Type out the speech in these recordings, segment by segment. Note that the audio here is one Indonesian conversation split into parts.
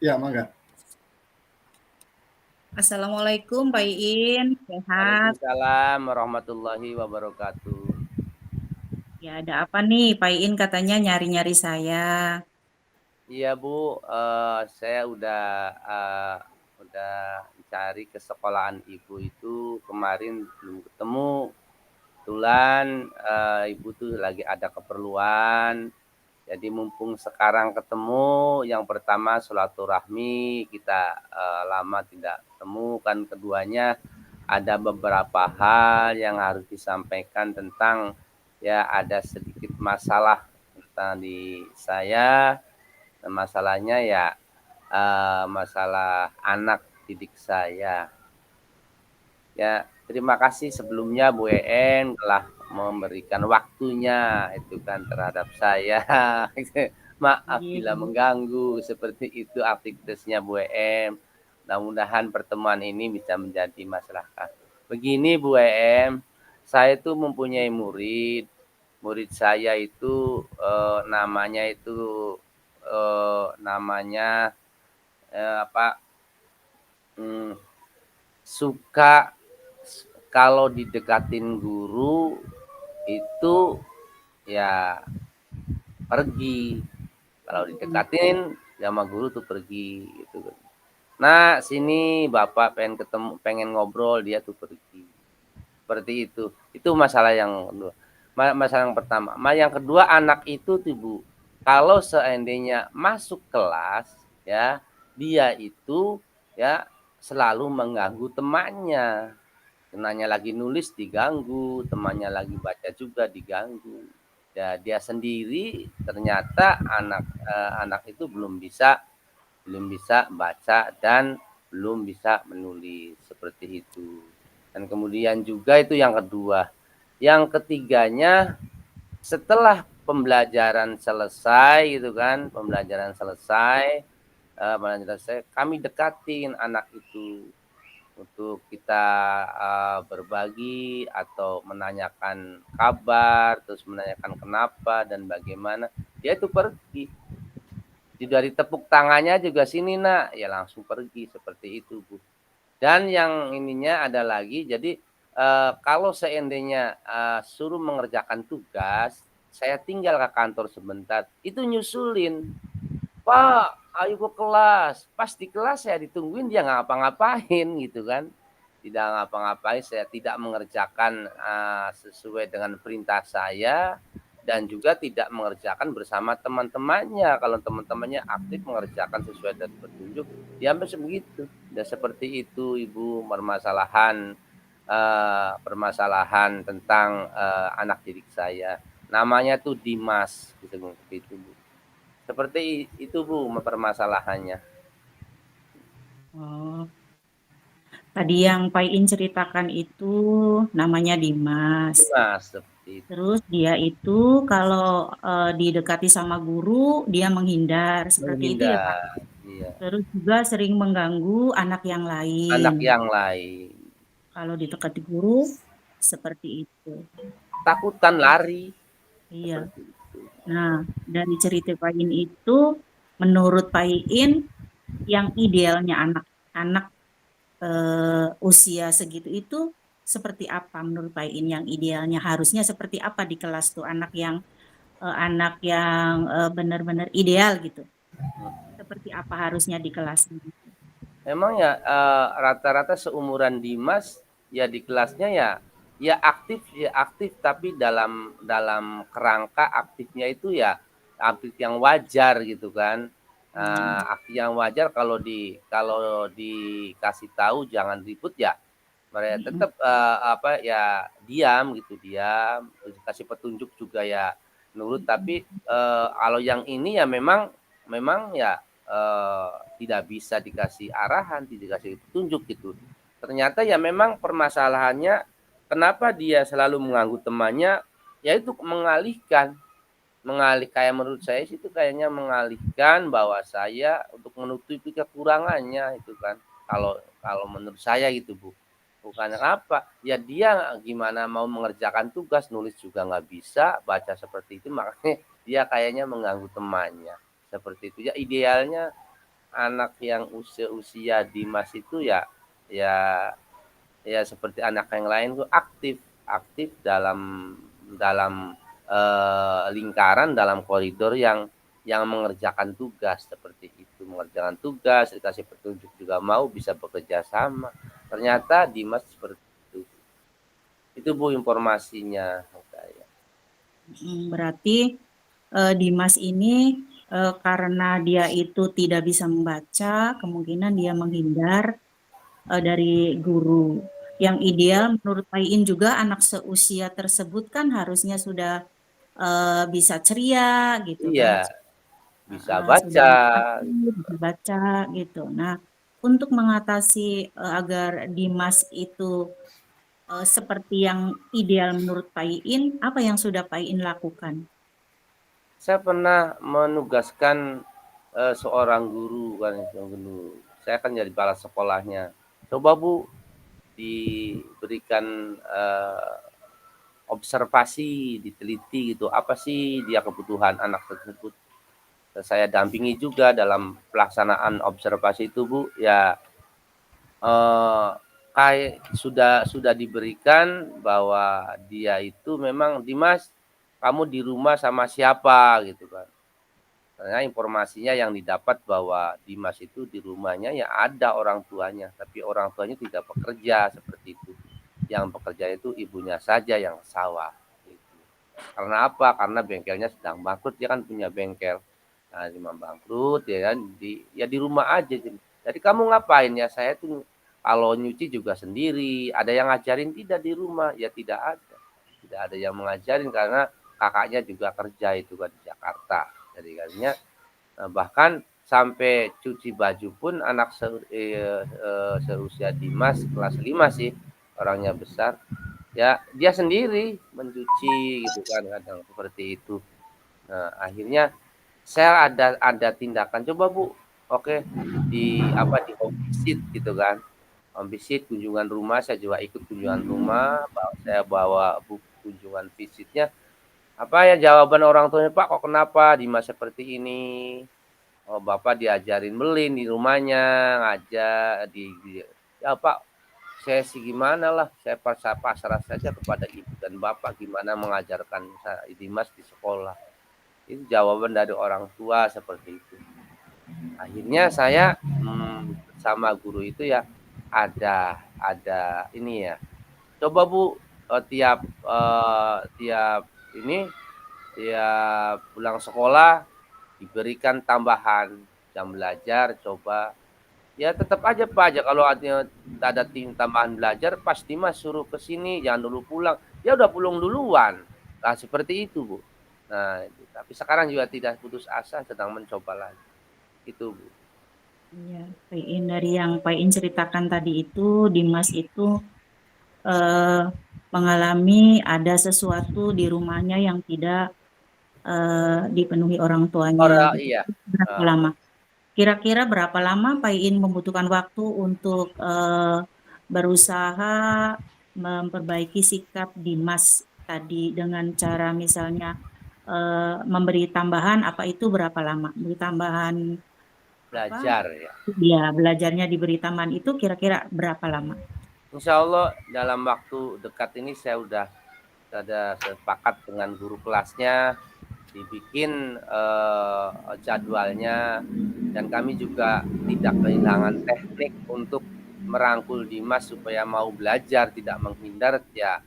Ya, mangga. Assalamualaikum Pak Iin, sehat? Waalaikumsalam warahmatullahi wabarakatuh. Ya ada apa nih Pak Iin katanya nyari-nyari saya. Iya Bu, saya udah cari ke sekolahan Ibu itu kemarin belum ketemu. Kebetulan Ibu tuh lagi ada keperluan. Jadi mumpung sekarang ketemu, yang pertama silaturahmi, kita lama tidak ketemu kan, keduanya ada beberapa hal yang harus disampaikan tentang ya ada sedikit masalah tentang di saya. Masalahnya ya masalah anak didik saya. Ya, terima kasih sebelumnya Bu En telah memberikan waktunya itu kan terhadap saya. Maaf Iya, bila mengganggu seperti itu aktivitasnya Bu En. Mudah-mudahan pertemuan ini bisa menjadi maslahat. Begini Bu En, saya itu mempunyai murid. Murid saya itu namanya itu namanya apa? Hmm, suka kalau didekatin guru itu ya pergi, kalau didekatin sama guru tuh pergi gitu. Nah sini bapak pengen ketemu, pengen ngobrol, dia tuh pergi, seperti itu masalah yang kedua. Masalah yang pertama. Yang kedua, anak itu tuh Bu, kalau seandainya masuk kelas ya, dia itu ya selalu mengganggu temannya. Temannya lagi nulis diganggu, temannya lagi baca juga diganggu. Ya, dia sendiri ternyata anak itu belum bisa baca dan belum bisa menulis seperti itu. Dan kemudian juga itu yang kedua. Yang ketiganya, setelah pembelajaran selesai gitu kan, pembelajaran selesai, kami dekatin anak itu untuk kita berbagi atau menanyakan kabar, terus menanyakan kenapa dan bagaimana. Dia itu pergi. Dari tepuk tangannya juga, "Sini nak," ya langsung pergi seperti itu Bu. Dan yang ininya ada lagi, jadi kalau seandainya suruh mengerjakan tugas, saya tinggal ke kantor sebentar, itu nyusulin, "Pak, ayo ke kelas." Pas di kelas saya ditungguin, dia nggak ngapa-ngapain gitu kan. Tidak ngapa-ngapain, saya tidak mengerjakan sesuai dengan perintah saya dan juga tidak mengerjakan bersama teman-temannya. Kalau teman-temannya aktif mengerjakan sesuai dari petunjuk, dia masih begitu. Udah seperti itu Ibu, permasalahan tentang anak didik saya. Namanya tuh Dimas gitu Bu. Seperti itu Bu permasalahannya. Oh, tadi yang Pak Iin ceritakan itu namanya Dimas. Dimas seperti itu. Terus dia itu kalau didekati sama guru dia menghindar seperti itu ya Pak. Menghindar, iya. Terus juga sering mengganggu anak yang lain. Anak yang lain. Kalau didekati guru seperti itu. Takutan lari, Iya. seperti itu. Nah, dari cerita Pak Iin itu, menurut Pak Iin, yang idealnya anak-anak usia segitu itu seperti apa menurut Pak Iin? Yang idealnya harusnya seperti apa di kelas tuh anak yang benar-benar ideal gitu. Seperti apa harusnya di kelas? Memang ya rata-rata seumuran Dimas ya di kelasnya ya aktif tapi dalam dalam kerangka aktifnya itu ya aktif yang wajar gitu kan. Hmm. Aktif yang wajar, kalau dikasih tahu jangan ribut ya mereka Mm-mm. tetap apa ya diam gitu, diam, terus kasih petunjuk juga ya nurut. Tapi kalau yang ini ya memang memang ya eh, tidak bisa dikasih arahan, tidak dikasih petunjuk gitu. Ternyata ya memang permasalahannya kenapa dia selalu mengganggu temannya, yaitu kayak menurut saya sih itu kayaknya mengalihkan bahwa saya untuk menutupi kekurangannya itu kan. Kalau kalau menurut saya gitu Bu. Bukannya apa, ya dia gimana mau mengerjakan tugas, nulis juga nggak bisa, baca seperti itu, makanya dia kayaknya mengganggu temannya. Seperti itu. Ya idealnya anak yang usia Dimas itu ya ya seperti anak yang lain tuh aktif aktif dalam lingkaran dalam koridor yang mengerjakan tugas seperti itu, mengerjakan tugas, dikasih petunjuk juga mau bisa bekerja sama. Ternyata Dimas seperti itu. Itu Bu informasinya saya. Berarti Dimas ini karena dia itu tidak bisa membaca, kemungkinan dia menghindar dari guru. Yang ideal menurut Pak Iin juga anak seusia tersebut kan harusnya sudah bisa ceria gitu Iya, kan, bisa sudah baca. bisa baca gitu. Nah, untuk mengatasi agar Dimas itu seperti yang ideal menurut Pak Iin, apa yang sudah Pak Iin lakukan? Saya pernah menugaskan seorang guru kan, saya kan jadi kepala sekolahnya. Coba Bu diberikan observasi, diteliti gitu, apa sih dia kebutuhan anak tersebut. Saya dampingi juga dalam pelaksanaan observasi itu Bu, ya kayak sudah diberikan bahwa dia itu memang Dimas, kamu di rumah sama siapa gitu kan. Karena informasinya yang didapat bahwa Dimas itu di rumahnya ya ada orang tuanya, tapi orang tuanya tidak bekerja seperti itu. Yang bekerja itu ibunya saja yang sawah. Gitu. Karena apa? Karena bengkelnya sedang bangkrut, dia kan punya bengkel. Nah, di bangkrut ya kan di rumah aja. Jadi kamu ngapain ya? Saya tuh kalau nyuci juga sendiri. Ada yang ngajarin tidak di rumah? Ya tidak ada. Tidak ada yang mengajarin karena kakaknya juga kerja itu kan di Jakarta. Jadi katanya bahkan sampai cuci baju pun anak seusia Dimas kelas 5 sih, orangnya besar. Ya dia sendiri mencuci gitu kan kadang seperti itu. Nah, akhirnya saya ada tindakan coba Bu. Oke, di apa di home visit gitu kan. Home visit kunjungan rumah, saya juga ikut kunjungan rumah, saya bawa buku kunjungan visitnya. Apa ya jawaban orang tuanya, Pak kok kenapa Dimas seperti ini? Oh, Bapak diajarin melin di rumahnya, ngajak ya Pak, saya sih gimana lah, saya pasrah saja kepada ibu dan bapak gimana mengajarkan Dimas di sekolah. Itu jawaban dari orang tua seperti itu. Akhirnya saya sama guru itu ya ada ini ya. Coba Bu tiap ini tiap pulang sekolah diberikan tambahan jam belajar coba. Ya tetap aja Pak, aja kalau ada tambahan belajar pasti Mas suruh ke sini, jangan dulu pulang. Dia udah pulang duluan. Nah, seperti itu, Bu. Nah, tapi sekarang juga tidak putus asa, sedang mencoba lagi. Itu, Bu. Iya, Pak Iin, dari yang Pak Iin ceritakan tadi itu, Dimas itu eh, mengalami ada sesuatu di rumahnya yang tidak dipenuhi orang tuanya gitu. Iya. Berapa lama? Kira-kira berapa lama Pak Iin membutuhkan waktu untuk berusaha memperbaiki sikap Dimas tadi dengan cara misalnya memberi tambahan apa itu berapa lama? Beri tambahan apa? Belajar ya. Ya, belajarnya diberi tambahan itu kira-kira berapa lama? Insya Allah dalam waktu dekat ini saya udah ada sepakat dengan guru kelasnya dibikin jadwalnya dan kami juga tidak kehilangan teknik untuk merangkul Dimas supaya mau belajar tidak menghindar ya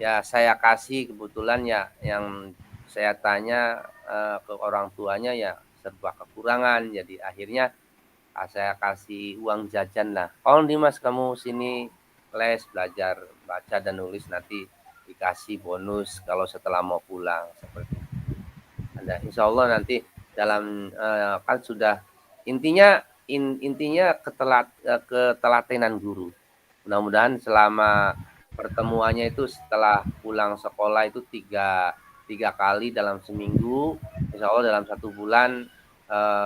ya saya kasih kebetulan ya yang saya tanya ke orang tuanya ya serba kekurangan jadi akhirnya saya kasih uang jajan lah. Oh Dimas kamu sini les belajar baca dan nulis nanti dikasih bonus kalau setelah mau pulang seperti itu. Ada insya Allah nanti dalam kan sudah intinya ketelatenan guru. Mudah-mudahan selama pertemuannya itu setelah pulang sekolah itu tiga kali dalam seminggu, insya Allah dalam 1 bulan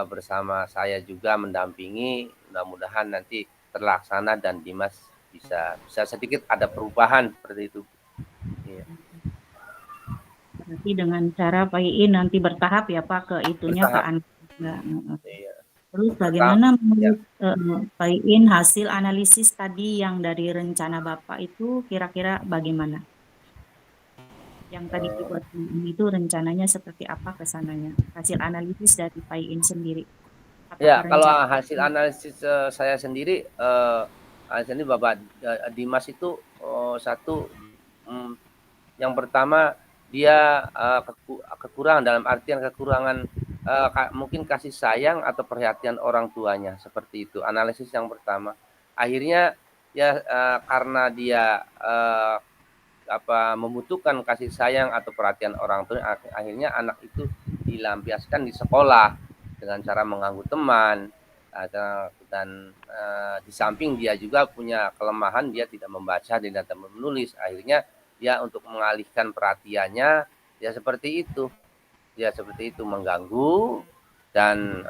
bersama saya juga mendampingi, mudah-mudahan nanti terlaksana dan Dimas bisa sedikit ada perubahan seperti itu. Iya. Berarti dengan cara Pak Iin nanti bertahap ya Pak ke itunya ke Bertahap. anak. Enggak, Iya. Terus Pertama, bagaimana ya, menurut Pak Iin hasil analisis tadi yang dari rencana Bapak itu kira-kira bagaimana? Yang tadi eh, dibuat Pak Iin itu rencananya seperti apa kesananya? Hasil analisis dari Pak Iin sendiri. ya Apakah kalau rencana? hasil analisis saya sendiri, hasil ini Bapak Dimas itu satu, mm, yang pertama dia kekurangan dalam artian kekurangan mungkin kasih sayang atau perhatian orang tuanya seperti itu. Analisis yang pertama. Akhirnya ya karena dia membutuhkan kasih sayang atau perhatian orang tua, akhirnya anak itu dilampiaskan di sekolah dengan cara mengganggu teman, dan di samping dia juga punya kelemahan, dia tidak membaca dan tidak menulis, akhirnya dia untuk mengalihkan perhatiannya ya seperti itu, mengganggu dan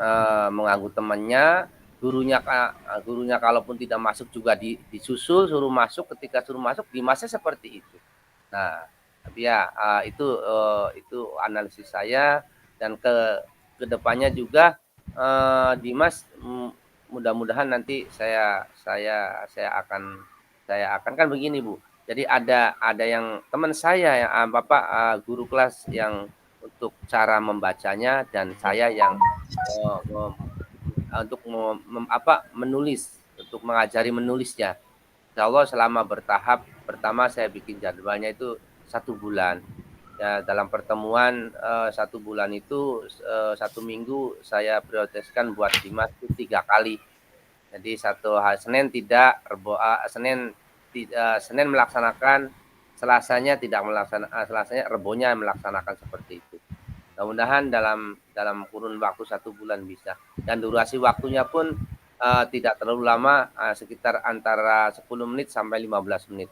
mengganggu temannya. Gurunya kalaupun tidak masuk juga disusul, suruh masuk, ketika suruh masuk Dimasnya seperti itu. Nah, tapi ya itu analisis saya, dan kedepannya juga Dimas, mudah-mudahan nanti saya akan kan begini Bu. Jadi ada yang teman saya yang Bapak guru kelas yang untuk cara membacanya, dan saya yang eh, mem- untuk menulis, untuk mengajari menulisnya. Insya Allah selama bertahap, pertama saya bikin jadwalnya itu 1 bulan. Ya, dalam pertemuan 1 bulan itu 1 minggu saya prioritaskan buat Dimas itu 3 kali. Jadi satu hari Senin tidak, Senin melaksanakan, Selasanya tidak melaksanakan, Selasanya, Rebonya melaksanakan seperti itu. Mudah-mudahan dalam dalam kurun waktu 1 bulan bisa. Dan durasi waktunya pun tidak terlalu lama, sekitar antara 10 menit sampai 15 menit.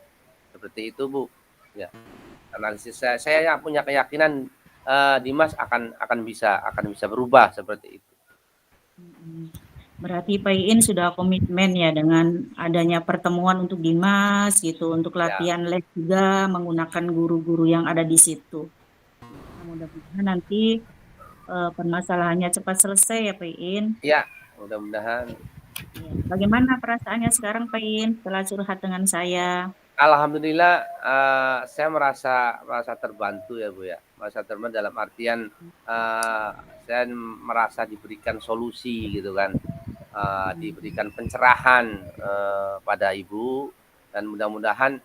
Seperti itu, Bu. Ya, analisis saya punya keyakinan Dimas akan bisa berubah seperti itu. Mm-mm. Berarti Pak Iin sudah komitmen ya dengan adanya pertemuan untuk Dimas gitu, untuk Ya, latihan les juga menggunakan guru-guru yang ada di situ. Nah, mudah-mudahan nanti permasalahannya cepat selesai ya Pak Iin. ya, mudah-mudahan. Ya. Bagaimana perasaannya sekarang Pak Iin setelah curhat dengan saya? Alhamdulillah, saya merasa merasa terbantu ya, Bu, ya. Merasa terbantu dalam artian, eee, saya merasa diberikan solusi gitu kan, diberikan pencerahan pada Ibu, dan mudah-mudahan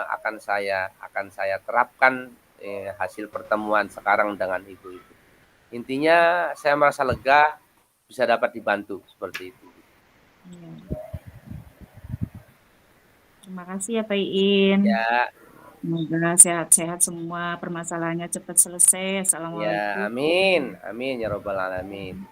akan saya terapkan hasil pertemuan sekarang dengan Ibu itu. Intinya saya merasa lega, bisa dapat dibantu, seperti itu. Ya. Terima kasih ya Pak Iin. Ya, Semoga sehat-sehat semua, permasalahannya cepat selesai. ya, Assalamualaikum. amin, amin ya robbal alamin.